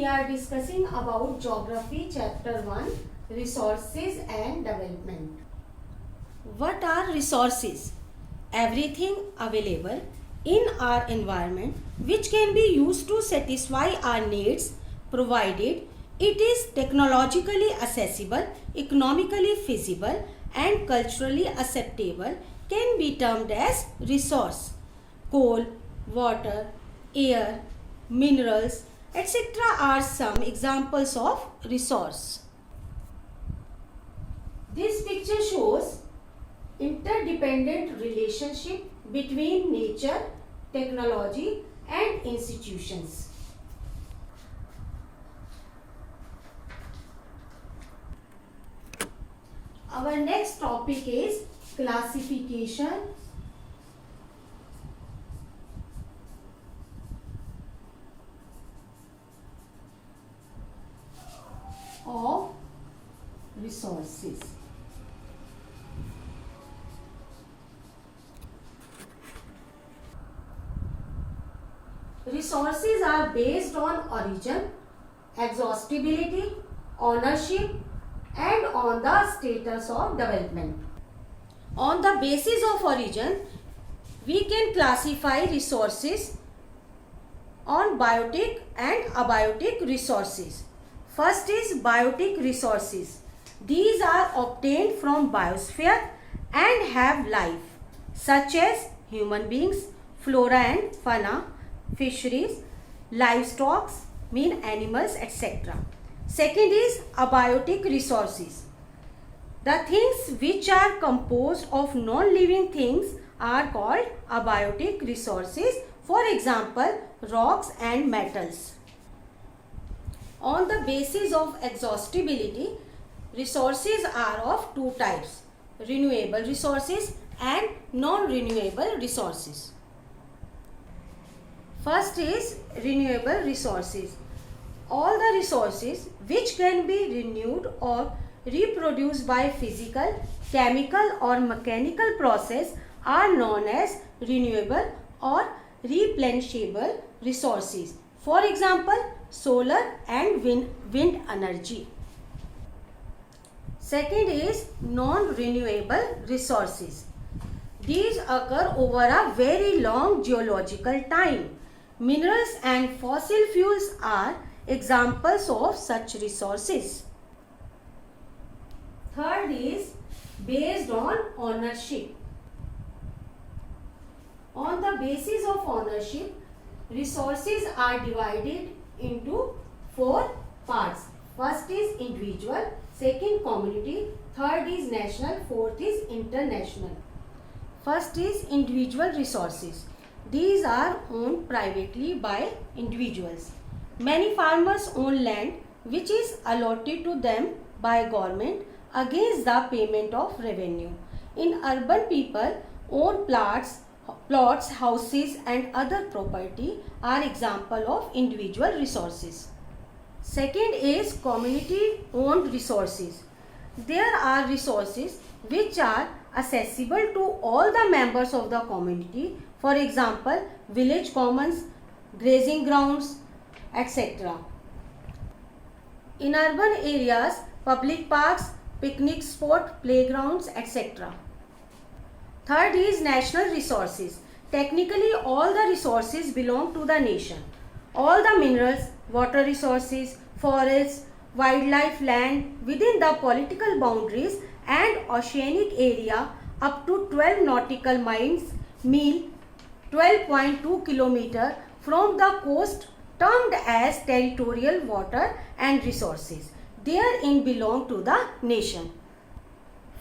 we are discussing about Geography Chapter 1, Resources and Development. What are resources? Everything available in our environment which can be used to satisfy our needs, provided it is technologically accessible, economically feasible and culturally acceptable, can be termed as resource. Coal, water, air, minerals, etc. are some examples of resource. This picture shows interdependent relationship between nature, technology and institutions. Our next topic is classification of resources. Resources are based on origin, exhaustibility, ownership and on the status of development. On the basis of origin, we can classify resources on biotic and abiotic resources. First is biotic resources. These are obtained from biosphere and have life, such as human beings, flora and fauna, fisheries, livestock, animals, etc. Second is abiotic resources. The things which are composed of non-living things are called abiotic resources. For example, rocks and metals. On the basis of exhaustibility, resources are of two types: renewable resources and non-renewable resources. First is renewable resources. All the resources which can be renewed or reproduced by physical, chemical or mechanical process are known as renewable or replenishable resources. For example, solar and wind energy. Second is non-renewable resources. These occur over a very long geological time. Minerals and fossil fuels are examples of such resources. Third is based on ownership. On the basis of ownership, resources are divided into four parts. First is individual, second community, third is national, fourth is international. First is individual resources. These are owned privately by individuals. Many farmers own land which is allotted to them by government against the payment of revenue. In urban, people own plots, houses and other property are example of individual resources. Second is community owned resources. There are resources which are accessible to all the members of the community. For example, village commons, grazing grounds, etc. In urban areas, public parks, picnic spot, playgrounds, etc. Third is national resources. Technically, all the resources belong to the nation. All the minerals, water resources, forests, wildlife, land within the political boundaries and oceanic area up to 12 nautical miles, 12.2 km from the coast, termed as territorial water and resources, therein belong to the nation.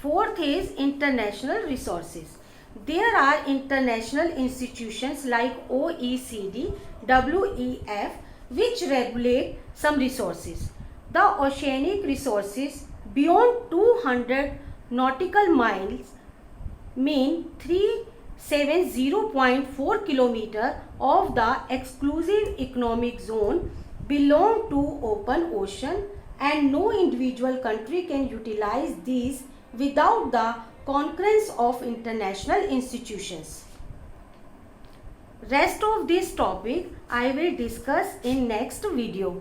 Fourth is international resources. There are international institutions like OECD, WEF, which regulate some resources. The oceanic resources beyond 200 nautical miles, 370.4 km of the exclusive economic zone, belong to open ocean, and no individual country can utilize these without the concurrence of international institutions. Rest of this topic I will discuss in next video.